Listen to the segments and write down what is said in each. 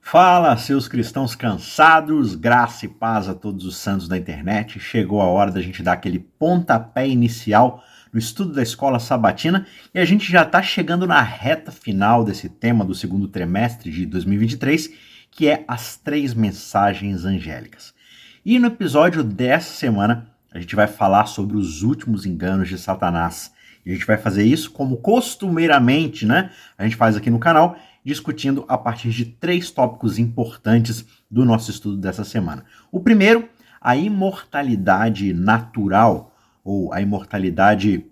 Fala, seus cristãos cansados, graça e paz a todos os santos da internet. Chegou a hora da gente dar aquele pontapé inicial no estudo da escola sabatina e a gente já está chegando na reta final desse tema do segundo trimestre de 2023, que é as 3 mensagens angélicas. E no episódio dessa semana a gente vai falar sobre os últimos enganos de Satanás. E a gente vai fazer isso como costumeiramente, né? A gente faz aqui no canal, discutindo a partir de 3 tópicos importantes do nosso estudo dessa semana. O primeiro, a imortalidade natural, ou a imortalidade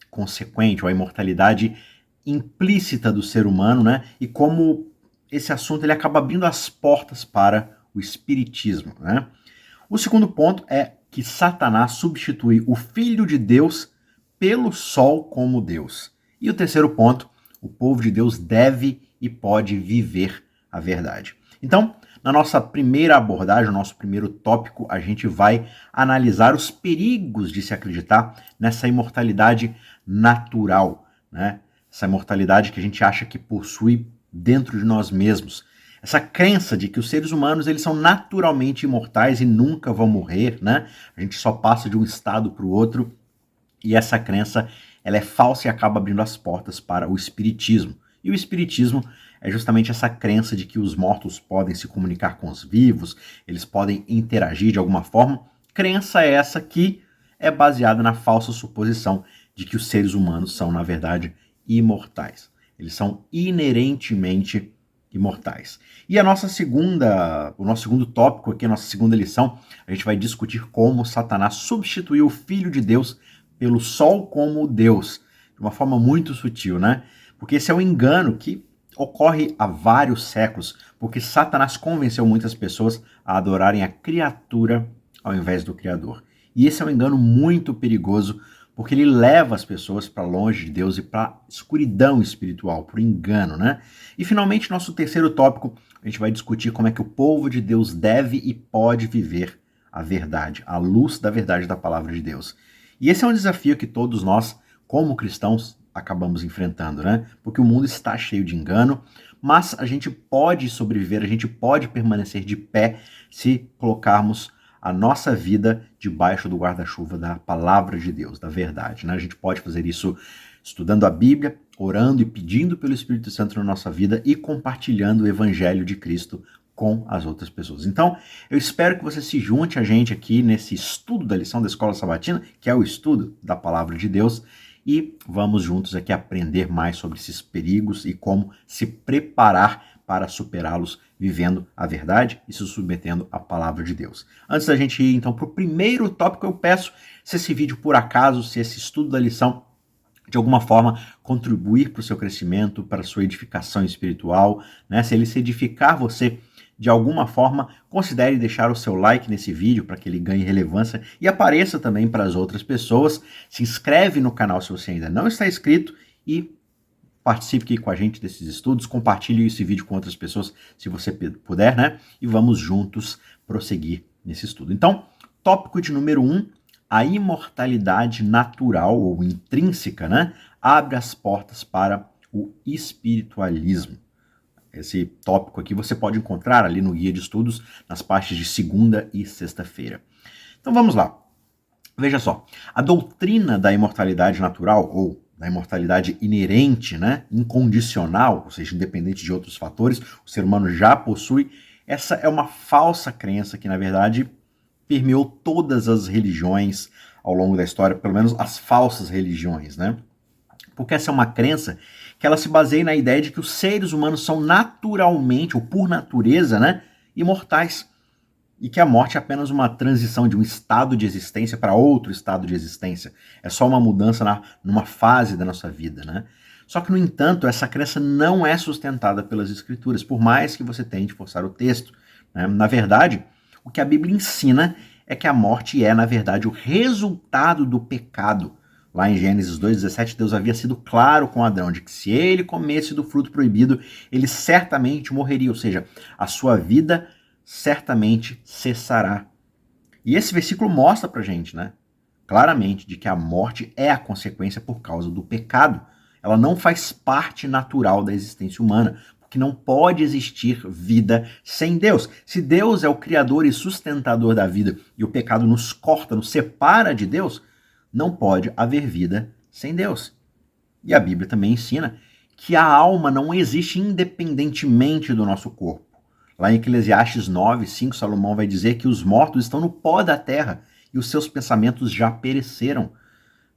consequente, ou a imortalidade implícita do ser humano, né? E como esse assunto ele acaba abrindo as portas para o espiritismo, né? O segundo ponto é que Satanás substitui o Filho de Deus pelo Sol como Deus. E o terceiro ponto, o povo de Deus deve e pode viver a verdade. Então, na nossa primeira abordagem, no nosso primeiro tópico, a gente vai analisar os perigos de se acreditar nessa imortalidade natural, né? Essa imortalidade que a gente acha que possui dentro de nós mesmos. Essa crença de que os seres humanos eles são naturalmente imortais e nunca vão morrer, né? A gente só passa de um estado para o outro, e essa crença ela é falsa e acaba abrindo as portas para o espiritismo. E o espiritismo é justamente essa crença de que os mortos podem se comunicar com os vivos, eles podem interagir de alguma forma. Crença essa que é baseada na falsa suposição de que os seres humanos são, na verdade, imortais. Eles são inerentemente imortais. E o nosso segundo tópico aqui, a nossa segunda lição, a gente vai discutir como Satanás substituiu o Filho de Deus pelo Sol como Deus, de uma forma muito sutil, né? Porque esse é um engano que ocorre há vários séculos, porque Satanás convenceu muitas pessoas a adorarem a criatura ao invés do Criador. E esse é um engano muito perigoso, porque ele leva as pessoas para longe de Deus e para a escuridão espiritual, para o engano, né? E finalmente, nosso terceiro tópico, a gente vai discutir como é que o povo de Deus deve e pode viver a verdade, a luz da verdade da palavra de Deus. E esse é um desafio que todos nós, como cristãos, acabamos enfrentando, né? Porque o mundo está cheio de engano, mas a gente pode sobreviver, a gente pode permanecer de pé se colocarmos a nossa vida debaixo do guarda-chuva da palavra de Deus, da verdade, né? A gente pode fazer isso estudando a Bíblia, orando e pedindo pelo Espírito Santo na nossa vida e compartilhando o Evangelho de Cristo com as outras pessoas. Então, eu espero que você se junte a gente aqui nesse estudo da lição da Escola Sabatina, que é o estudo da Palavra de Deus, e vamos juntos aqui aprender mais sobre esses perigos e como se preparar para superá-los vivendo a verdade e se submetendo à Palavra de Deus. Antes da gente ir, então, para o primeiro tópico, eu peço, se esse vídeo, por acaso, se esse estudo da lição de alguma forma contribuir para o seu crescimento, para a sua edificação espiritual, né? Se ele se edificar você de alguma forma, considere deixar o seu like nesse vídeo para que ele ganhe relevância e apareça também para as outras pessoas. Se inscreve no canal se você ainda não está inscrito e participe aqui com a gente desses estudos. Compartilhe esse vídeo com outras pessoas se você puder, né? E vamos juntos prosseguir nesse estudo. Então, tópico de número 1, a imortalidade natural ou intrínseca, né? Abre as portas para o espiritualismo. Esse tópico aqui você pode encontrar ali no guia de estudos, nas partes de segunda e sexta-feira. Então vamos lá. Veja só, a doutrina da imortalidade natural, ou da imortalidade inerente, né, incondicional, ou seja, independente de outros fatores, o ser humano já possui, essa é uma falsa crença que, na verdade, permeou todas as religiões ao longo da história, pelo menos as falsas religiões, né? Porque essa é uma crença que ela se baseia na ideia de que os seres humanos são naturalmente, ou por natureza, né, imortais. E que a morte é apenas uma transição de um estado de existência para outro estado de existência. É só uma mudança numa fase da nossa vida, né? Só que, no entanto, essa crença não é sustentada pelas Escrituras, por mais que você tente forçar o texto, né? Na verdade, o que a Bíblia ensina é que a morte é, na verdade, o resultado do pecado. Lá em Gênesis 2,17, Deus havia sido claro com Adão de que se ele comesse do fruto proibido, ele certamente morreria, ou seja, a sua vida certamente cessará. E esse versículo mostra pra gente, né, claramente, de que a morte é a consequência por causa do pecado. Ela não faz parte natural da existência humana, que não pode existir vida sem Deus. Se Deus é o criador e sustentador da vida e o pecado nos corta, nos separa de Deus, não pode haver vida sem Deus. E a Bíblia também ensina que a alma não existe independentemente do nosso corpo. Lá em Eclesiastes 9:5, Salomão vai dizer que os mortos estão no pó da terra e os seus pensamentos já pereceram.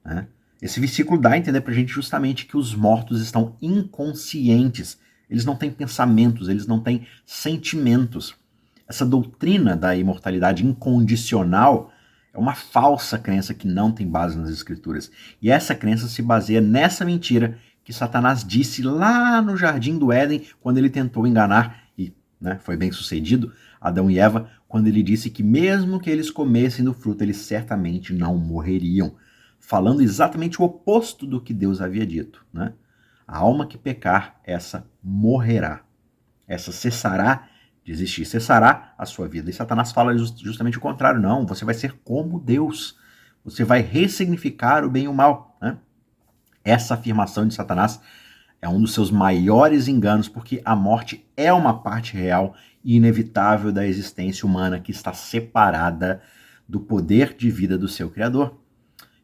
Né? Esse versículo dá a entender pra gente justamente que os mortos estão inconscientes. Eles não têm pensamentos, eles não têm sentimentos. Essa doutrina da imortalidade incondicional é uma falsa crença que não tem base nas Escrituras. E essa crença se baseia nessa mentira que Satanás disse lá no Jardim do Éden, quando ele tentou enganar, e foi bem sucedido, Adão e Eva, quando ele disse que mesmo que eles comessem do fruto, eles certamente não morreriam. Falando exatamente o oposto do que Deus havia dito. Né? A alma que pecar, essa morrerá. Essa cessará de existir, cessará a sua vida. E Satanás fala justamente o contrário. Não, você vai ser como Deus. Você vai ressignificar o bem e o mal. Né? Essa afirmação de Satanás é um dos seus maiores enganos, porque a morte é uma parte real e inevitável da existência humana que está separada do poder de vida do seu Criador.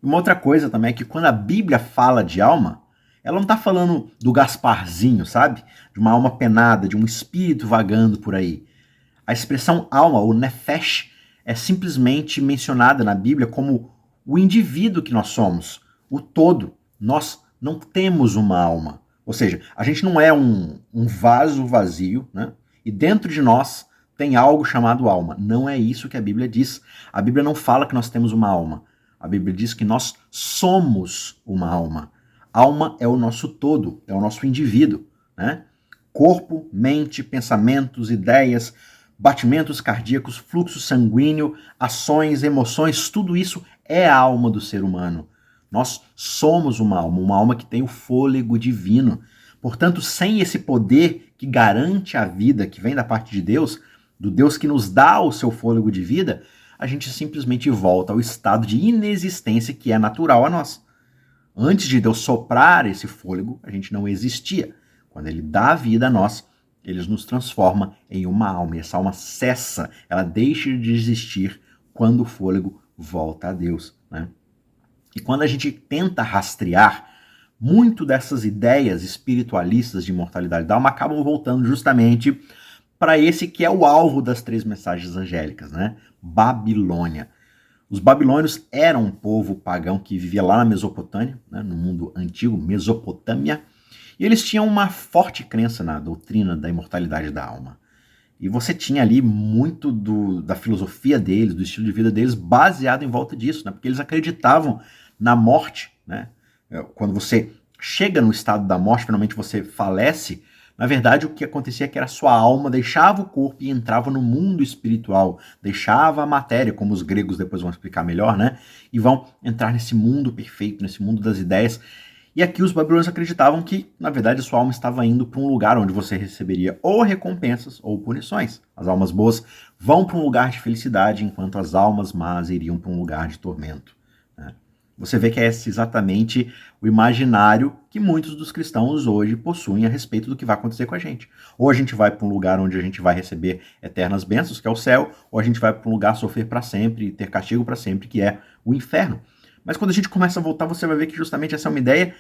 E uma outra coisa também é que quando a Bíblia fala de alma, ela não está falando do Gasparzinho, sabe? De uma alma penada, de um espírito vagando por aí. A expressão alma, ou nefesh, é simplesmente mencionada na Bíblia como o indivíduo que nós somos, o todo. Nós não temos uma alma. Ou seja, a gente não é um vaso vazio, né? E dentro de nós tem algo chamado alma. Não é isso que a Bíblia diz. A Bíblia não fala que nós temos uma alma. A Bíblia diz que nós somos uma alma. Alma é o nosso todo, é o nosso indivíduo. Né? Corpo, mente, pensamentos, ideias, batimentos cardíacos, fluxo sanguíneo, ações, emoções, tudo isso é a alma do ser humano. Nós somos uma alma que tem o fôlego divino. Portanto, sem esse poder que garante a vida, que vem da parte de Deus, do Deus que nos dá o seu fôlego de vida, a gente simplesmente volta ao estado de inexistência que é natural a nós. Antes de Deus soprar esse fôlego, a gente não existia. Quando ele dá vida a nós, ele nos transforma em uma alma. E essa alma cessa, ela deixa de existir quando o fôlego volta a Deus. Né? E quando a gente tenta rastrear, muito dessas ideias espiritualistas de imortalidade da alma acabam voltando justamente para esse que é o alvo das 3 mensagens angélicas, né? Babilônia. Os babilônios eram um povo pagão que vivia lá na Mesopotâmia, né? No mundo antigo, Mesopotâmia, e eles tinham uma forte crença na doutrina da imortalidade da alma. E você tinha ali muito da filosofia deles, do estilo de vida deles, baseado em volta disso, né? Porque eles acreditavam na morte, né? Quando você chega no estado da morte, finalmente você falece, na verdade o que acontecia é que a sua alma deixava o corpo e entrava no mundo espiritual, deixava a matéria, como os gregos depois vão explicar melhor, né? E vão entrar nesse mundo perfeito, nesse mundo das ideias. E aqui os babilônios acreditavam que, na verdade, a sua alma estava indo para um lugar onde você receberia ou recompensas ou punições. As almas boas vão para um lugar de felicidade, enquanto as almas más iriam para um lugar de tormento. Né? Você vê que é exatamente o imaginário que muitos dos cristãos hoje possuem a respeito do que vai acontecer com a gente. Ou a gente vai para um lugar onde a gente vai receber eternas bênçãos, que é o céu, ou a gente vai para um lugar sofrer para sempre e ter castigo para sempre, que é o inferno. Mas quando a gente começa a voltar, você vai ver que justamente essa é uma ideia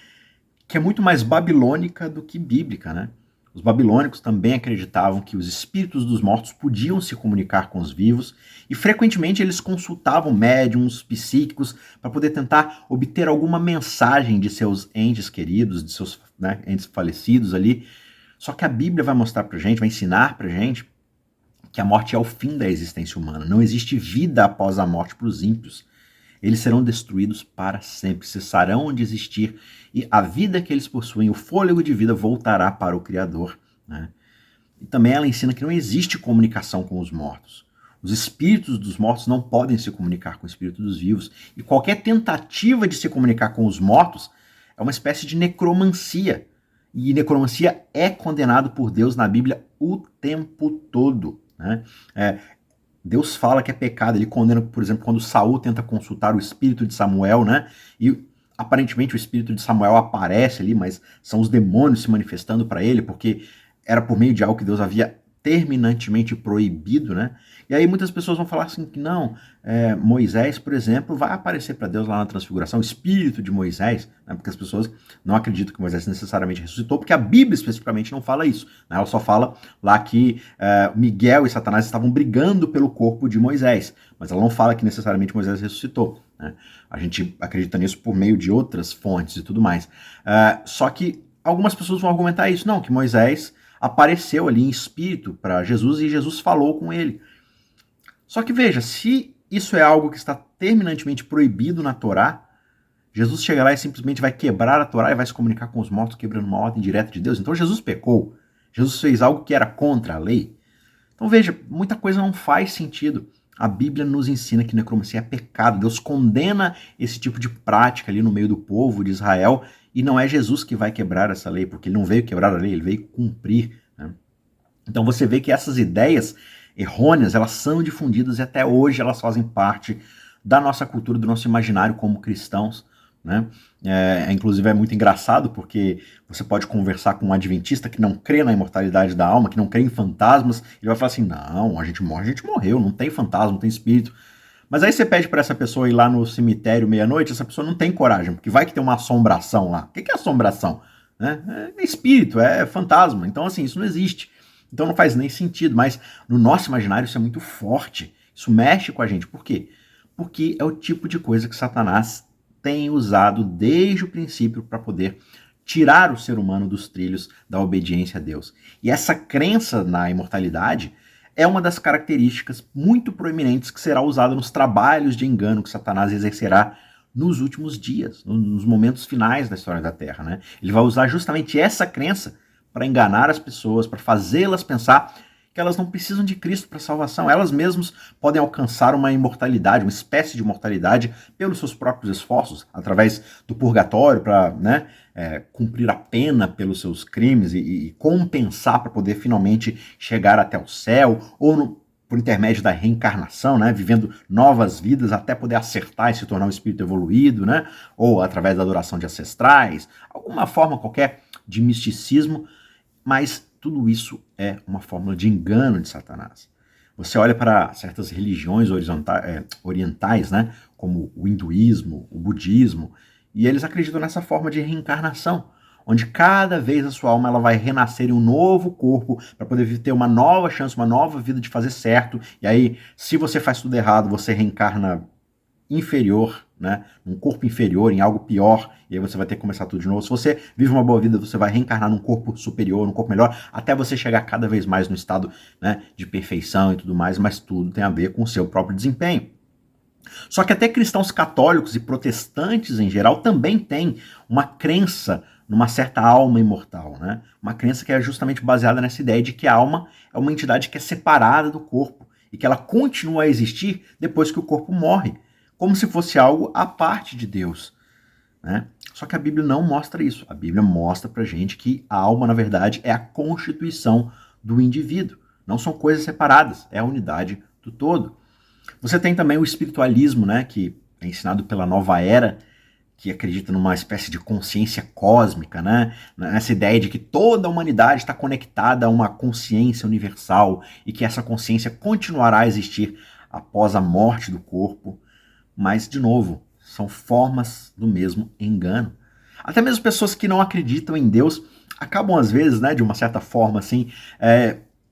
que é muito mais babilônica do que bíblica, né? Os babilônicos também acreditavam que os espíritos dos mortos podiam se comunicar com os vivos e frequentemente eles consultavam médiums, psíquicos, para poder tentar obter alguma mensagem de seus entes queridos, de seus entes falecidos ali. Só que a Bíblia vai mostrar pra gente, vai ensinar pra gente que a morte é o fim da existência humana. Não existe vida após a morte para os ímpios. Eles serão destruídos para sempre, cessarão de existir, e a vida que eles possuem, o fôlego de vida, voltará para o Criador. Né? E também ela ensina que não existe comunicação com os mortos. Os espíritos dos mortos não podem se comunicar com o espírito dos vivos, e qualquer tentativa de se comunicar com os mortos é uma espécie de necromancia. E necromancia é condenado por Deus na Bíblia o tempo todo. Né? Deus fala que é pecado, ele condena, por exemplo, quando Saul tenta consultar o espírito de Samuel, né? E aparentemente o espírito de Samuel aparece ali, mas são os demônios se manifestando para ele, porque era por meio de algo que Deus havia terminantemente proibido, né? E aí muitas pessoas vão falar assim que não, Moisés, por exemplo, vai aparecer para Deus lá na transfiguração, o espírito de Moisés, né? Porque as pessoas não acreditam que Moisés necessariamente ressuscitou, porque a Bíblia especificamente não fala isso, né? Ela só fala lá que Miguel e Satanás estavam brigando pelo corpo de Moisés, mas ela não fala que necessariamente Moisés ressuscitou, né? A gente acredita nisso por meio de outras fontes e tudo mais. Só que algumas pessoas vão argumentar isso, não, que Moisés apareceu ali em espírito para Jesus e Jesus falou com ele. Só que veja, se isso é algo que está terminantemente proibido na Torá, Jesus chega lá e simplesmente vai quebrar a Torá e vai se comunicar com os mortos, quebrando uma ordem direta de Deus. Então Jesus pecou. Jesus fez algo que era contra a lei. Então veja, muita coisa não faz sentido. A Bíblia nos ensina que necromancia é pecado. Deus condena esse tipo de prática ali no meio do povo de Israel, e não é Jesus que vai quebrar essa lei, porque ele não veio quebrar a lei, ele veio cumprir, né? Então você vê que essas ideias errôneas, elas são difundidas e até hoje elas fazem parte da nossa cultura, do nosso imaginário como cristãos, né? Inclusive é muito engraçado porque você pode conversar com um adventista que não crê na imortalidade da alma, que não crê em fantasmas, ele vai falar assim, não, a gente morre, a gente morreu, não tem fantasma, não tem espírito. Mas aí você pede para essa pessoa ir lá no cemitério meia-noite, essa pessoa não tem coragem, porque vai que tem uma assombração lá. O que é assombração? É espírito, é fantasma. Então, assim, isso não existe. Então não faz nem sentido, mas no nosso imaginário isso é muito forte. Isso mexe com a gente. Por quê? Porque é o tipo de coisa que Satanás tem usado desde o princípio para poder tirar o ser humano dos trilhos da obediência a Deus. E essa crença na imortalidade é uma das características muito proeminentes que será usada nos trabalhos de engano que Satanás exercerá nos últimos dias, nos momentos finais da história da Terra, né? Ele vai usar justamente essa crença para enganar as pessoas, para fazê-las pensar que elas não precisam de Cristo para salvação. Elas mesmas podem alcançar uma imortalidade, uma espécie de imortalidade pelos seus próprios esforços, através do purgatório, para cumprir a pena pelos seus crimes e compensar para poder finalmente chegar até o céu, ou por intermédio da reencarnação, né, vivendo novas vidas até poder acertar e se tornar um espírito evoluído, né, ou através da adoração de ancestrais, alguma forma qualquer de misticismo, mas tudo isso é uma fórmula de engano de Satanás. Você olha para certas religiões orientais, né, como o hinduísmo, o budismo, e eles acreditam nessa forma de reencarnação, onde cada vez a sua alma ela vai renascer em um novo corpo para poder ter uma nova chance, uma nova vida de fazer certo. E aí, se você faz tudo errado, você reencarna inferior, né, num corpo inferior, em algo pior, e aí você vai ter que começar tudo de novo. Se você vive uma boa vida, você vai reencarnar num corpo superior, num corpo melhor, até você chegar cada vez mais no estado, né, de perfeição e tudo mais, mas tudo tem a ver com o seu próprio desempenho. Só que até cristãos católicos e protestantes em geral também têm uma crença numa certa alma imortal, né? Uma crença que é justamente baseada nessa ideia de que a alma é uma entidade que é separada do corpo e que ela continua a existir depois que o corpo morre, como se fosse algo à parte de Deus, né? Só que a Bíblia não mostra isso. A Bíblia mostra pra gente que a alma, na verdade, é a constituição do indivíduo. Não são coisas separadas, é a unidade do todo. Você tem também o espiritualismo, né, que é ensinado pela Nova Era, que acredita numa espécie de consciência cósmica, né? Nessa ideia de que toda a humanidade está conectada a uma consciência universal e que essa consciência continuará a existir após a morte do corpo. Mas, de novo, são formas do mesmo engano. Até mesmo pessoas que não acreditam em Deus acabam, às vezes, né, de uma certa forma, assim,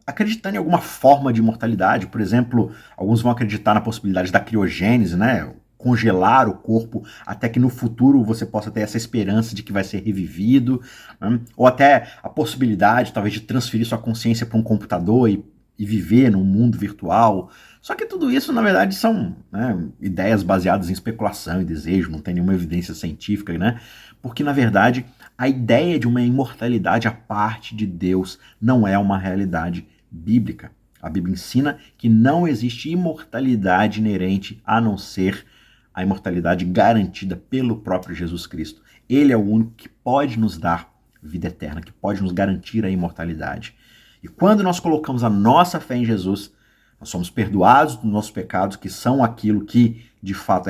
acreditando em alguma forma de imortalidade. Por exemplo, alguns vão acreditar na possibilidade da criogênese, né? Congelar o corpo até que no futuro você possa ter essa esperança de que vai ser revivido, né? Ou até a possibilidade, talvez, de transferir sua consciência para um computador e viver num mundo virtual. Só que tudo isso, na verdade, são, né, ideias baseadas em especulação e desejo, não tem nenhuma evidência científica, né? Porque, na verdade, a ideia de uma imortalidade à parte de Deus não é uma realidade bíblica. A Bíblia ensina que não existe imortalidade inerente a não ser a imortalidade garantida pelo próprio Jesus Cristo. Ele é o único que pode nos dar vida eterna, que pode nos garantir a imortalidade. E quando nós colocamos a nossa fé em Jesus, nós somos perdoados dos nossos pecados, que são aquilo que de fato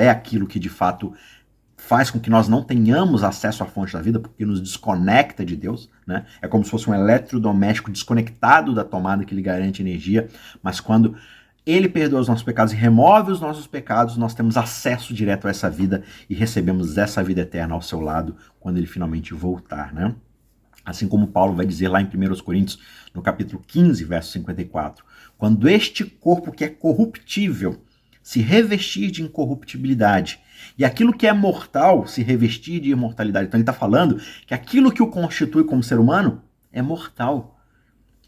faz com que nós não tenhamos acesso à fonte da vida, porque nos desconecta de Deus, né? É como se fosse um eletrodoméstico desconectado da tomada que lhe garante energia, mas quando ele perdoa os nossos pecados e remove os nossos pecados, nós temos acesso direto a essa vida e recebemos essa vida eterna ao seu lado quando ele finalmente voltar, né? Assim como Paulo vai dizer lá em 1 Coríntios, no capítulo 15, verso 54, quando este corpo que é corruptível se revestir de incorruptibilidade, e aquilo que é mortal se revestir de imortalidade. Então ele está falando que aquilo que o constitui como ser humano é mortal.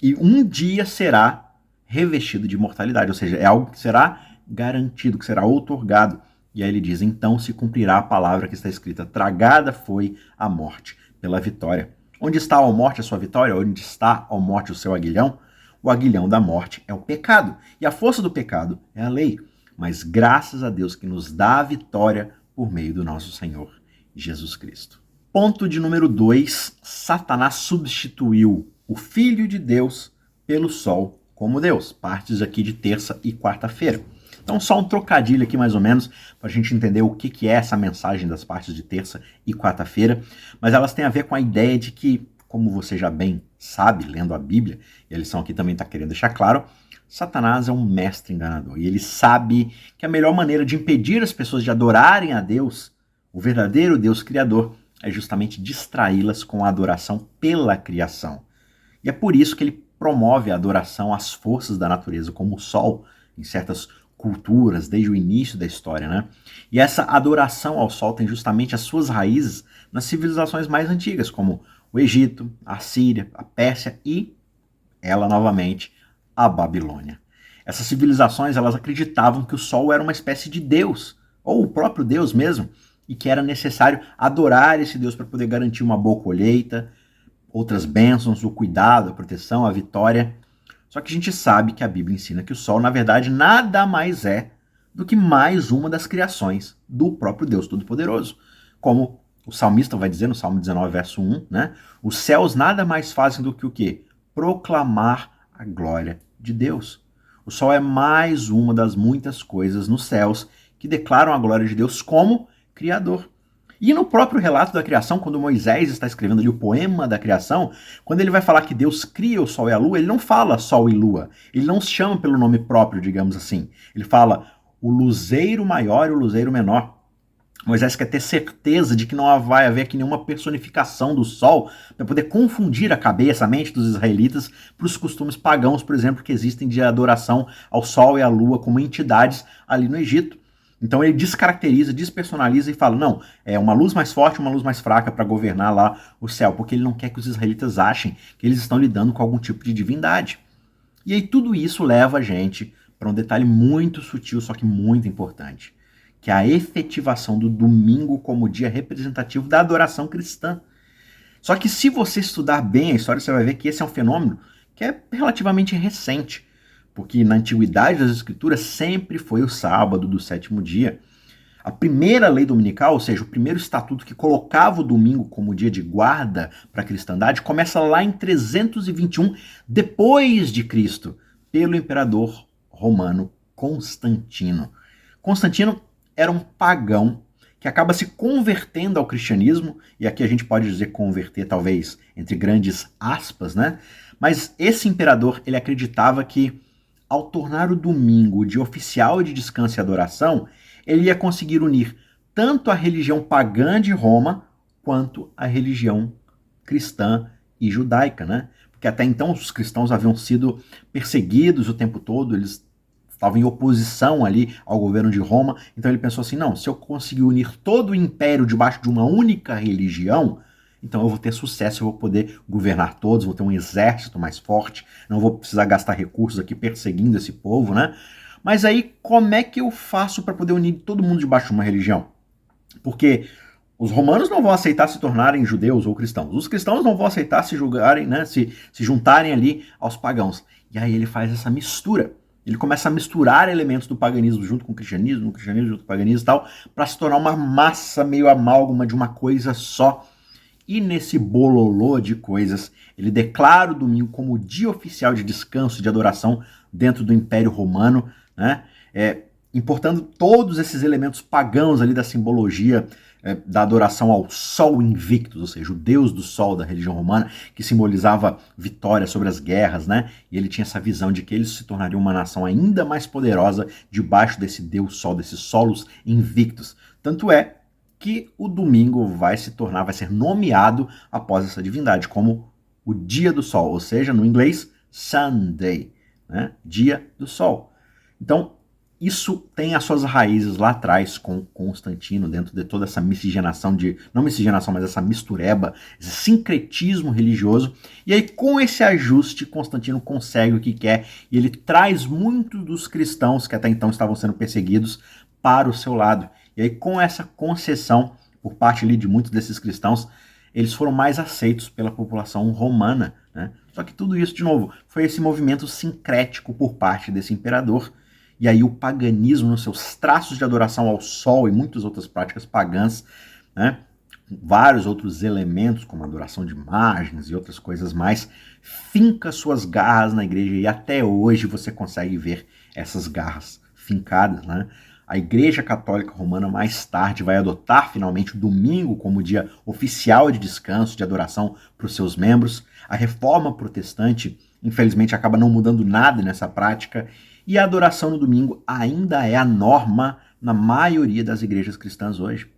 E um dia será revestido de imortalidade, ou seja, é algo que será garantido, que será outorgado. E aí ele diz, então se cumprirá a palavra que está escrita, tragada foi a morte pela vitória. Onde está, ó morte, a sua vitória? Onde está, ó morte, o seu aguilhão? O aguilhão da morte é o pecado, e a força do pecado é a lei. Mas graças a Deus que nos dá a vitória por meio do nosso Senhor Jesus Cristo. Ponto de número 2, Satanás substituiu o Filho de Deus pelo Sol como Deus. Partes aqui de terça e quarta-feira. Então só um trocadilho aqui mais ou menos, para a gente entender o que é essa mensagem das partes de terça e quarta-feira, mas elas têm a ver com a ideia de que, como você já bem sabe, lendo a Bíblia, e a lição aqui também está querendo deixar claro, Satanás é um mestre enganador e ele sabe que a melhor maneira de impedir as pessoas de adorarem a Deus, o verdadeiro Deus Criador, é justamente distraí-las com a adoração pela criação. E é por isso que ele promove a adoração às forças da natureza, como o Sol, em certas culturas, desde o início da história, né? E essa adoração ao Sol tem justamente as suas raízes nas civilizações mais antigas, como o Egito, a Síria, a Pérsia e, ela novamente, a Babilônia. Essas civilizações, elas acreditavam que o Sol era uma espécie de Deus, ou o próprio Deus mesmo, e que era necessário adorar esse Deus para poder garantir uma boa colheita, outras bênçãos, o cuidado, a proteção, a vitória. Só que a gente sabe que a Bíblia ensina que o Sol, na verdade, nada mais é do que mais uma das criações do próprio Deus Todo-Poderoso. Como o salmista vai dizer no Salmo 19, verso 1, né? Os céus nada mais fazem do que o quê? Proclamar a glória de Deus. O Sol é mais uma das muitas coisas nos céus que declaram a glória de Deus como Criador. E no próprio relato da criação, quando Moisés está escrevendo ali o poema da criação, quando ele vai falar que Deus cria o Sol e a Lua, ele não fala Sol e Lua. Ele não se chama pelo nome próprio, digamos assim. Ele fala o luzeiro maior e o luzeiro menor. Moisés quer ter certeza de que não vai haver aqui nenhuma personificação do Sol para poder confundir a cabeça, a mente dos israelitas para os costumes pagãos, por exemplo, que existem de adoração ao Sol e à Lua como entidades ali no Egito. Então ele descaracteriza, despersonaliza e fala, não, é uma luz mais forte, uma luz mais fraca para governar lá o céu, porque ele não quer que os israelitas achem que eles estão lidando com algum tipo de divindade. E aí tudo isso leva a gente para um detalhe muito sutil, só que muito importante, que é a efetivação do domingo como dia representativo da adoração cristã. Só que se você estudar bem a história, você vai ver que esse é um fenômeno que é relativamente recente, porque na antiguidade das escrituras sempre foi o sábado do sétimo dia. A primeira lei dominical, ou seja, o primeiro estatuto que colocava o domingo como dia de guarda para a cristandade, começa lá em 321 depois de Cristo, pelo imperador romano Constantino. Constantino era um pagão que acaba se convertendo ao cristianismo, e aqui a gente pode dizer converter talvez entre grandes aspas, né? Mas esse imperador, ele acreditava que ao tornar o domingo de oficial de descanso e adoração, ele ia conseguir unir tanto a religião pagã de Roma quanto a religião cristã e judaica, né? Porque até então os cristãos haviam sido perseguidos o tempo todo, eles estavam em oposição ali ao governo de Roma, então ele pensou assim, não, se eu conseguir unir todo o império debaixo de uma única religião, então eu vou ter sucesso, eu vou poder governar todos, vou ter um exército mais forte, não vou precisar gastar recursos aqui perseguindo esse povo, né? Mas aí, como é que eu faço para poder unir todo mundo debaixo de uma religião? Porque os romanos não vão aceitar se tornarem judeus ou cristãos. Os cristãos não vão aceitar se julgarem, né, se juntarem ali aos pagãos. E aí ele faz essa mistura. Ele começa a misturar elementos do paganismo junto com o cristianismo junto com o paganismo e tal, para se tornar uma massa meio amálgama de uma coisa só. E nesse bololô de coisas, ele declara o domingo como dia oficial de descanso e de adoração dentro do Império Romano, né? importando todos esses elementos pagãos ali da simbologia da adoração ao Sol Invictus, ou seja, o deus do Sol da religião romana, que simbolizava vitória sobre as guerras, né? E ele tinha essa visão de que eles se tornariam uma nação ainda mais poderosa debaixo desse deus Sol, desses solos invictus. Tanto é que o domingo vai ser nomeado após essa divindade, como o dia do Sol, ou seja, no inglês, Sunday, né? Dia do Sol. Então, isso tem as suas raízes lá atrás com Constantino, dentro de toda essa miscigenação não miscigenação, mas essa mistureba, esse sincretismo religioso. E aí, com esse ajuste, Constantino consegue o que quer e ele traz muitos dos cristãos que até então estavam sendo perseguidos para o seu lado. E aí, com essa concessão por parte ali de muitos desses cristãos, eles foram mais aceitos pela população romana, né? Só que tudo isso, de novo, foi esse movimento sincrético por parte desse imperador. E aí o paganismo, nos seus traços de adoração ao sol e muitas outras práticas pagãs, né, vários outros elementos, como adoração de imagens e outras coisas mais, finca suas garras na igreja e até hoje você consegue ver essas garras fincadas, né? A Igreja Católica Romana mais tarde vai adotar finalmente o domingo como dia oficial de descanso, de adoração para os seus membros. A Reforma Protestante, infelizmente, acaba não mudando nada nessa prática. E a adoração no domingo ainda é a norma na maioria das igrejas cristãs hoje.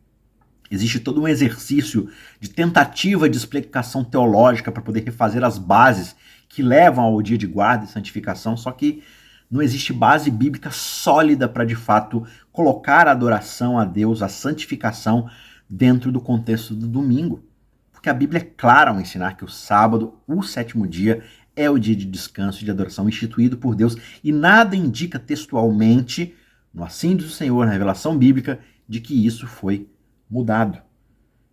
Existe todo um exercício de tentativa de explicação teológica para poder refazer as bases que levam ao dia de guarda e santificação, só que não existe base bíblica sólida para, de fato, colocar a adoração a Deus, a santificação, dentro do contexto do domingo. Porque a Bíblia é clara ao ensinar que o sábado, o sétimo dia, é o dia de descanso e de adoração instituído por Deus, e nada indica textualmente, no assim diz o Senhor, na revelação bíblica, de que isso foi mudado.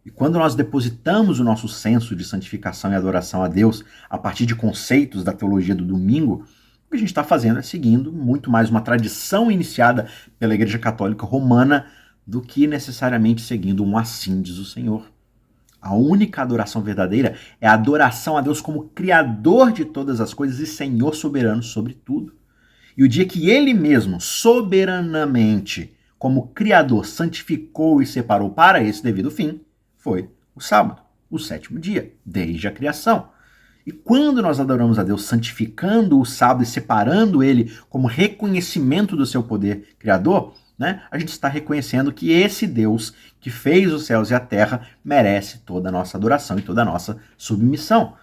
E quando nós depositamos o nosso senso de santificação e adoração a Deus a partir de conceitos da teologia do domingo, o que a gente está fazendo é seguindo muito mais uma tradição iniciada pela Igreja Católica Romana do que necessariamente seguindo um assim diz o Senhor. A única adoração verdadeira é a adoração a Deus como Criador de todas as coisas e Senhor soberano sobre tudo. E o dia que Ele mesmo, soberanamente, como Criador, santificou e separou para esse devido fim, foi o sábado, o sétimo dia, desde a criação. E quando nós adoramos a Deus santificando o sábado e separando ele como reconhecimento do seu poder criador, né, a gente está reconhecendo que esse Deus que fez os céus e a terra merece toda a nossa adoração e toda a nossa submissão.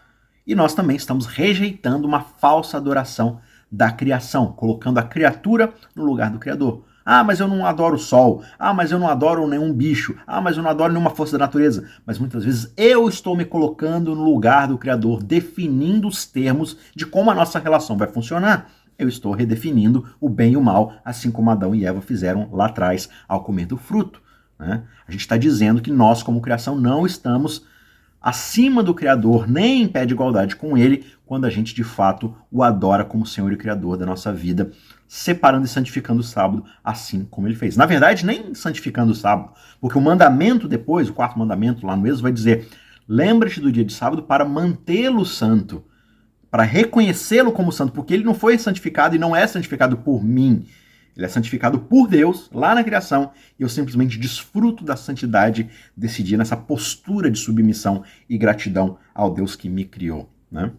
E nós também estamos rejeitando uma falsa adoração da criação, colocando a criatura no lugar do Criador. Ah, mas eu não adoro o sol. Ah, mas eu não adoro nenhum bicho. Ah, mas eu não adoro nenhuma força da natureza. Mas muitas vezes eu estou me colocando no lugar do Criador, definindo os termos de como a nossa relação vai funcionar. Eu estou redefinindo o bem e o mal, assim como Adão e Eva fizeram lá atrás ao comer do fruto, né? A gente está dizendo que nós, como criação, não estamos acima do Criador, nem em pé de igualdade com Ele, quando a gente de fato o adora como Senhor e Criador da nossa vida, separando e santificando o sábado, assim como Ele fez. Na verdade, nem santificando o sábado, porque o mandamento depois, o quarto mandamento lá no Êxodo, vai dizer: lembra-te do dia de sábado para mantê-lo santo, para reconhecê-lo como santo, porque ele não foi santificado e não é santificado por mim. Ele é santificado por Deus, lá na criação, e eu simplesmente desfruto da santidade desse dia, nessa postura de submissão e gratidão ao Deus que me criou, né?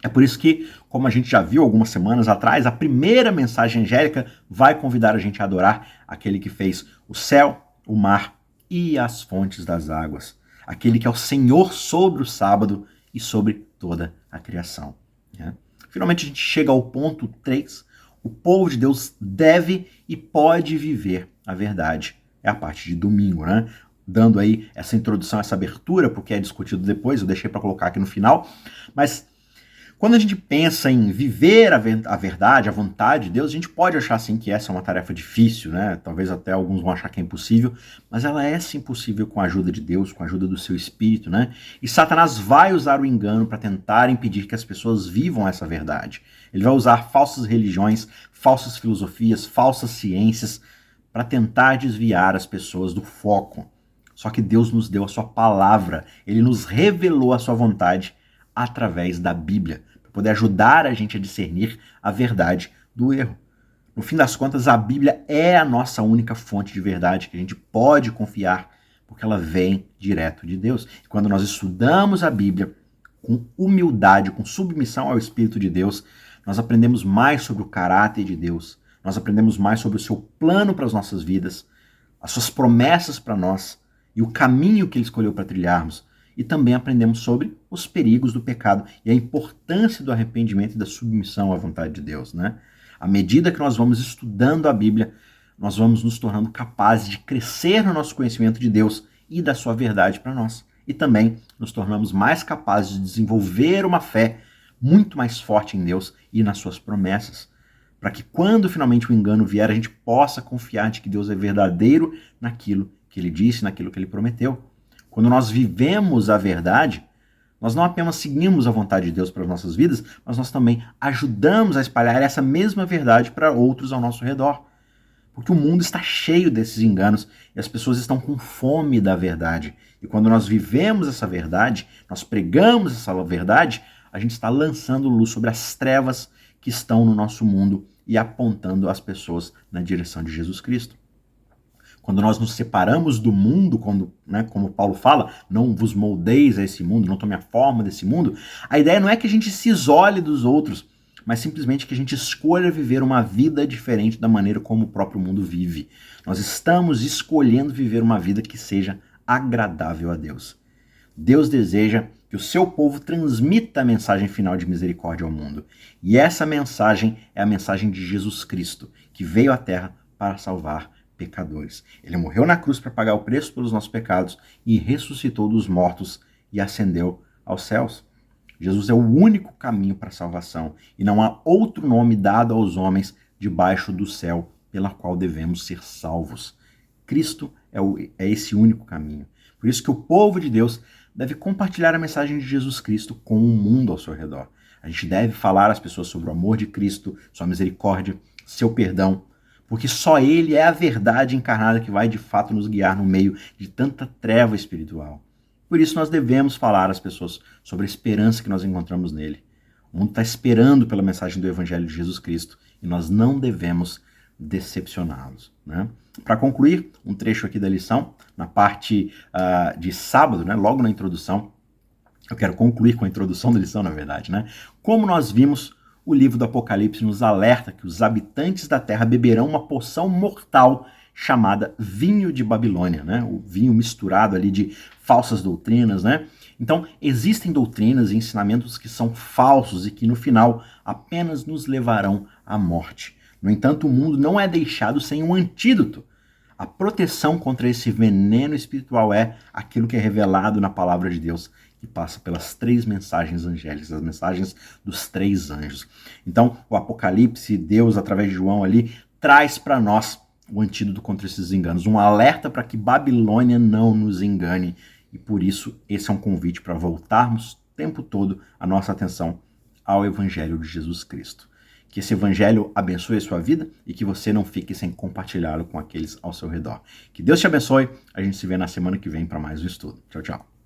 É por isso que, como a gente já viu algumas semanas atrás, a primeira mensagem angélica vai convidar a gente a adorar aquele que fez o céu, o mar e as fontes das águas. Aquele que é o Senhor sobre o sábado e sobre toda a criação, né? Finalmente a gente chega ao ponto 3. O povo de Deus deve e pode viver a verdade. É a parte de domingo, né? Dando aí essa introdução, essa abertura, porque é discutido depois, eu deixei para colocar aqui no final. Mas quando a gente pensa em viver a verdade, a vontade de Deus, a gente pode achar assim que essa é uma tarefa difícil, né? Talvez até alguns vão achar que é impossível, mas ela é sim possível com a ajuda de Deus, com a ajuda do seu Espírito, né? E Satanás vai usar o engano para tentar impedir que as pessoas vivam essa verdade. Ele vai usar falsas religiões, falsas filosofias, falsas ciências para tentar desviar as pessoas do foco. Só que Deus nos deu a sua palavra, Ele nos revelou a sua vontade através da Bíblia, para poder ajudar a gente a discernir a verdade do erro. No fim das contas, a Bíblia é a nossa única fonte de verdade que a gente pode confiar, porque ela vem direto de Deus. E quando nós estudamos a Bíblia com humildade, com submissão ao Espírito de Deus, nós aprendemos mais sobre o caráter de Deus, nós aprendemos mais sobre o seu plano para as nossas vidas, as suas promessas para nós e o caminho que ele escolheu para trilharmos. E também aprendemos sobre os perigos do pecado e a importância do arrependimento e da submissão à vontade de Deus, né? À medida que nós vamos estudando a Bíblia, nós vamos nos tornando capazes de crescer no nosso conhecimento de Deus e da sua verdade para nós. E também nos tornamos mais capazes de desenvolver uma fé muito mais forte em Deus e nas suas promessas, para que quando finalmente o engano vier, a gente possa confiar de que Deus é verdadeiro naquilo que ele disse, naquilo que ele prometeu. Quando nós vivemos a verdade, nós não apenas seguimos a vontade de Deus para as nossas vidas, mas nós também ajudamos a espalhar essa mesma verdade para outros ao nosso redor. Porque o mundo está cheio desses enganos e as pessoas estão com fome da verdade. E quando nós vivemos essa verdade, nós pregamos essa verdade, a gente está lançando luz sobre as trevas que estão no nosso mundo e apontando as pessoas na direção de Jesus Cristo. Quando nós nos separamos do mundo, como Paulo fala, não vos moldeis a esse mundo, não tome a forma desse mundo, a ideia não é que a gente se isole dos outros, mas simplesmente que a gente escolha viver uma vida diferente da maneira como o próprio mundo vive. Nós estamos escolhendo viver uma vida que seja agradável a Deus. Deus deseja que o seu povo transmita a mensagem final de misericórdia ao mundo. E essa mensagem é a mensagem de Jesus Cristo, que veio à Terra para salvar pecadores. Ele morreu na cruz para pagar o preço pelos nossos pecados e ressuscitou dos mortos e ascendeu aos céus. Jesus é o único caminho para a salvação e não há outro nome dado aos homens debaixo do céu pela qual devemos ser salvos. Cristo é esse único caminho. Por isso que o povo de Deus deve compartilhar a mensagem de Jesus Cristo com o mundo ao seu redor. A gente deve falar às pessoas sobre o amor de Cristo, sua misericórdia, seu perdão, porque só Ele é a verdade encarnada que vai de fato nos guiar no meio de tanta treva espiritual. Por isso nós devemos falar às pessoas sobre a esperança que nós encontramos nele. O mundo está esperando pela mensagem do Evangelho de Jesus Cristo e nós não devemos decepcioná-los, né? Para concluir, um trecho aqui da lição, na parte de sábado, né, logo na introdução, eu quero concluir com a introdução da lição, na verdade, né? Como nós vimos, o livro do Apocalipse nos alerta que os habitantes da terra beberão uma poção mortal chamada vinho de Babilônia, né? O vinho misturado ali de falsas doutrinas, né? Então, existem doutrinas e ensinamentos que são falsos e que no final apenas nos levarão à morte. No entanto, o mundo não é deixado sem um antídoto. A proteção contra esse veneno espiritual é aquilo que é revelado na palavra de Deus, que passa pelas 3 mensagens angélicas, as mensagens dos 3 anjos. Então, o Apocalipse, Deus, através de João ali, traz para nós o antídoto contra esses enganos, um alerta para que Babilônia não nos engane. E por isso, esse é um convite para voltarmos o tempo todo a nossa atenção ao Evangelho de Jesus Cristo. Que esse Evangelho abençoe a sua vida e que você não fique sem compartilhá-lo com aqueles ao seu redor. Que Deus te abençoe. A gente se vê na semana que vem para mais um estudo. Tchau, tchau.